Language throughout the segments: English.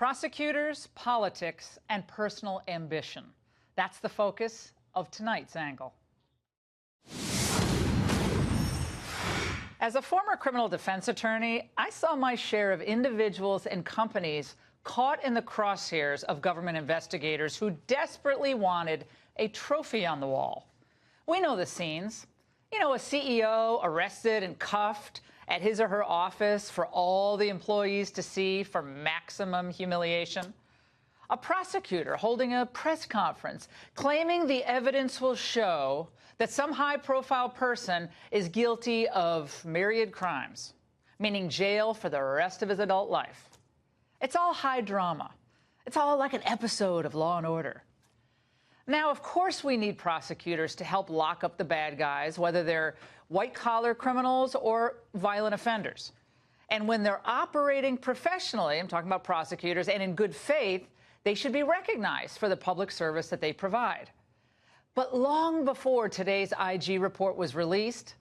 Prosecutors, politics, and personal ambition. That's the focus of tonight's angle. As a former criminal defense attorney, I saw my share of individuals and companies caught in the crosshairs of government investigators who desperately wanted a trophy on the wall. We know the scenes. You know, a CEO arrested and cuffed at his or her office for all the employees to see for maximum humiliation. A prosecutor holding a press conference claiming the evidence will show that some high-profile person is guilty of myriad crimes, meaning jail for the rest of his adult life. It's all high drama. It's all like an episode of Law and Order. Now, of course, we need prosecutors to help lock up the bad guys, whether they're white-collar criminals or violent offenders. And when they're operating professionally, I'm talking about prosecutors, and in good faith, they should be recognized for the public service that they provide. But long before today's IG report was released,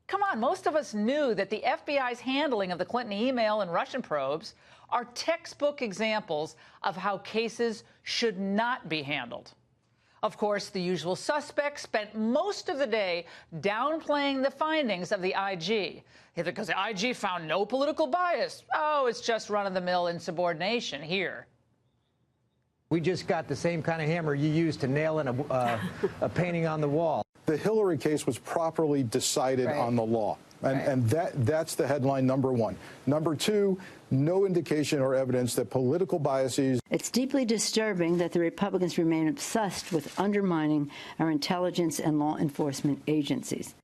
come on, most of us knew that the FBI's handling of the Clinton email and Russian probes are textbook examples of how cases should not be handled. Of course, the usual suspects spent most of the day downplaying the findings of the IG. Because the IG found no political bias. Oh, it's just run-of-the-mill insubordination here. We just got the same kind of hammer you used to nail in a painting on the wall. The Hillary case was properly decided on the law. And that's the headline number one. Number two, no indication or evidence that political biases. It's deeply disturbing that the Republicans remain obsessed with undermining our intelligence and law enforcement agencies.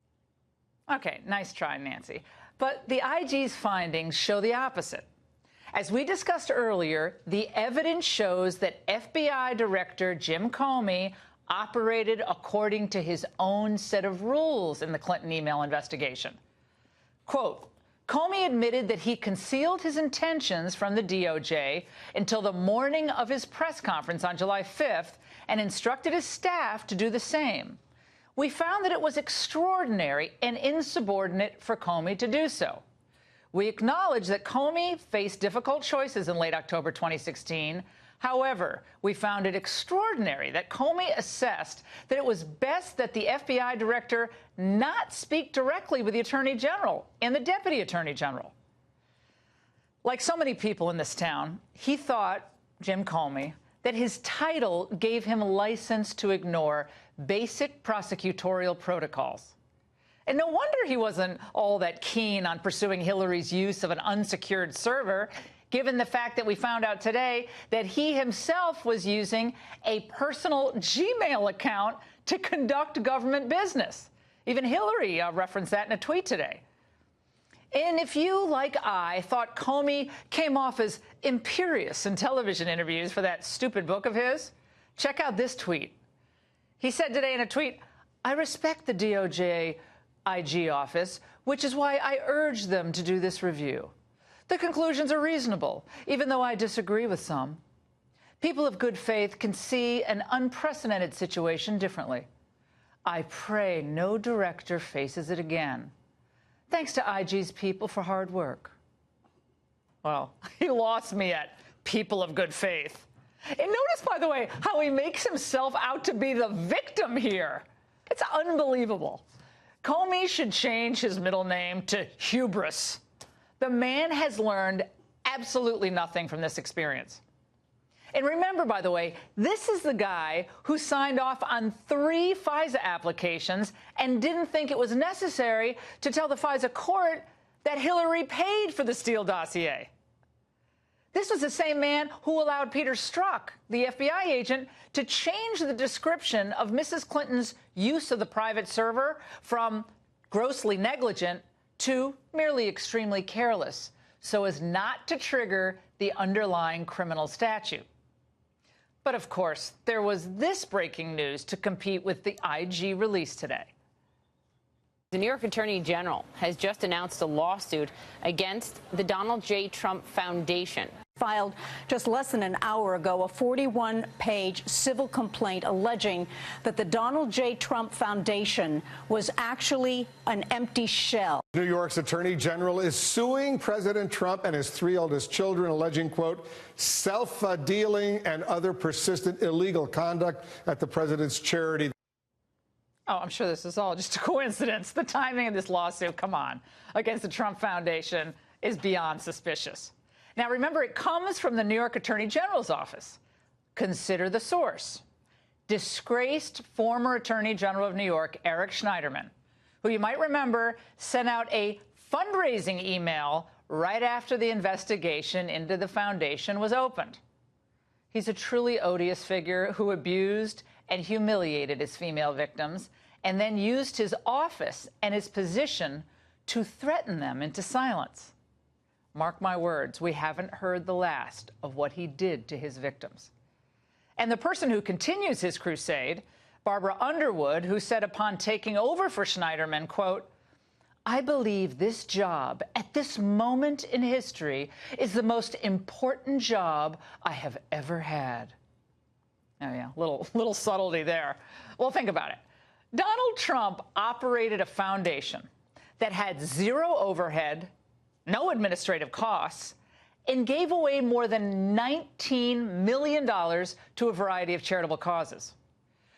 Okay, nice try, Nancy. But the IG's findings show the opposite. As we discussed earlier, the evidence shows that FBI Director Jim Comey operated according to his own set of rules in the Clinton email investigation. Quote, Comey admitted that he concealed his intentions from the DOJ until the morning of his press conference on July 5th and instructed his staff to do the same. We found that it was extraordinary and insubordinate for Comey to do so. We acknowledge that Comey faced difficult choices in late October 2016. However, we found it extraordinary that Comey assessed that it was best that the FBI director not speak directly with the Attorney General and the Deputy Attorney General. Like so many people in this town, he thought, Jim Comey, that his title gave him license to ignore basic prosecutorial protocols. And no wonder he wasn't all that keen on pursuing Hillary's use of an unsecured server, given the fact that we found out today that he himself was using a personal Gmail account to conduct government business. Even Hillary referenced that in a tweet today. And if you, like I, thought Comey came off as imperious in television interviews for that stupid book of his, check out this tweet. He said today in a tweet, I respect the DOJ IG office, which is why I urge them to do this review. The conclusions are reasonable, even though I disagree with some. People of good faith can see an unprecedented situation differently. I pray no director faces it again. Thanks to IG's people for hard work. Well, he lost me at people of good faith. And notice, by the way, how he makes himself out to be the victim here. It's unbelievable. Comey should change his middle name to Hubris. The man has learned absolutely nothing from this experience. And remember, by the way, this is the guy who signed off on 3 FISA applications and didn't think it was necessary to tell the FISA court that Hillary paid for the Steele dossier. This was the same man who allowed Peter Strzok, the FBI agent, to change the description of Mrs. Clinton's use of the private server from grossly negligent to merely extremely careless, so as not to trigger the underlying criminal statute. But of course, there was this breaking news to compete with the IG release today. The New York Attorney General has just announced a lawsuit against the Donald J. Trump Foundation. filed just less than an hour ago a 41-page civil complaint alleging that the Donald J. Trump Foundation was actually an empty shell. New York's Attorney General is suing President Trump and his three oldest children, alleging, quote, self-dealing and other persistent illegal conduct at the president's charity. Oh, I'm sure this is all just a coincidence. The timing of this lawsuit, come on, against the Trump Foundation is beyond suspicious. Now, remember, it comes from the New York Attorney General's office. Consider the source. Disgraced former Attorney General of New York, Eric Schneiderman, who you might remember sent out a fundraising email right after the investigation into the foundation was opened. He's a truly odious figure who abused and humiliated his female victims and then used his office and his position to threaten them into silence. Mark my words, we haven't heard the last of what he did to his victims. And the person who continues his crusade, Barbara Underwood, who said upon taking over for Schneiderman, quote, I believe this job at this moment in history is the most important job I have ever had. Oh, yeah, little subtlety there. Well, think about it. Donald Trump operated a foundation that had zero overhead, no administrative costs, and gave away more than $19 million to a variety of charitable causes.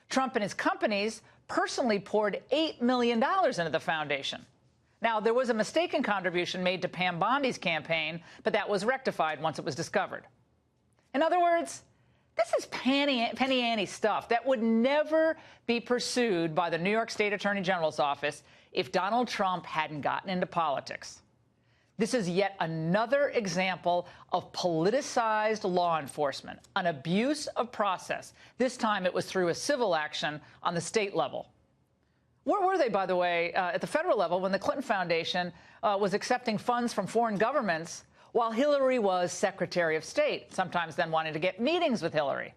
Trump and his companies personally poured $8 million into the foundation. Now, there was a mistaken contribution made to Pam Bondi's campaign, but that was rectified once it was discovered. In other words, this is penny ante stuff that would never be pursued by the New York State Attorney General's office if Donald Trump hadn't gotten into politics. This is yet another example of politicized law enforcement, an abuse of process. This time it was through a civil action on the state level. Where were they, by the way, at the federal level when the Clinton Foundation was accepting funds from foreign governments while Hillary was Secretary of State, sometimes then wanting to get meetings with Hillary?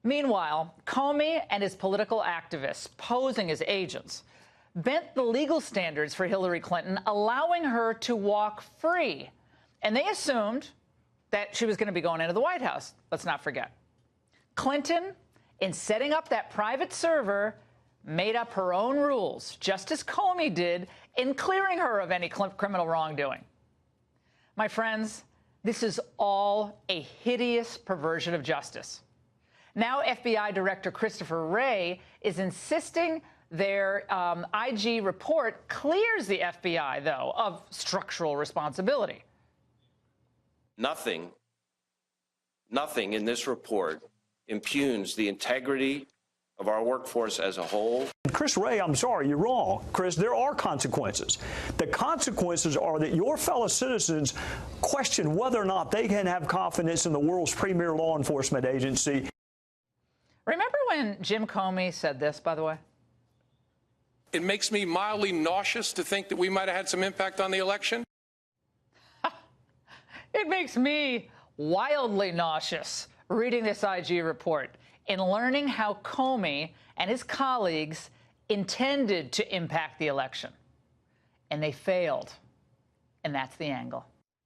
Meanwhile, Comey and his political activists, posing as agents, bent the legal standards for Hillary Clinton, allowing her to walk free. And they assumed that she was going to be going into the White House. Let's not forget. Clinton, in setting up that private server, made up her own rules, just as Comey did in clearing her of any criminal wrongdoing. My friends, this is all a hideous perversion of justice. Now FBI Director Christopher Wray is insisting their IG report clears the FBI, though, of structural responsibility. Nothing in this report impugns the integrity of our workforce as a whole. Chris Wray, I'm sorry, you're wrong. Chris, there are consequences. The consequences are that your fellow citizens question whether or not they can have confidence in the world's premier law enforcement agency. Remember when Jim Comey said this, by the way? It makes me mildly nauseous to think that we might have had some impact on the election. It makes me wildly nauseous reading this IG report and learning how Comey and his colleagues intended to impact the election. And they failed. And that's the angle.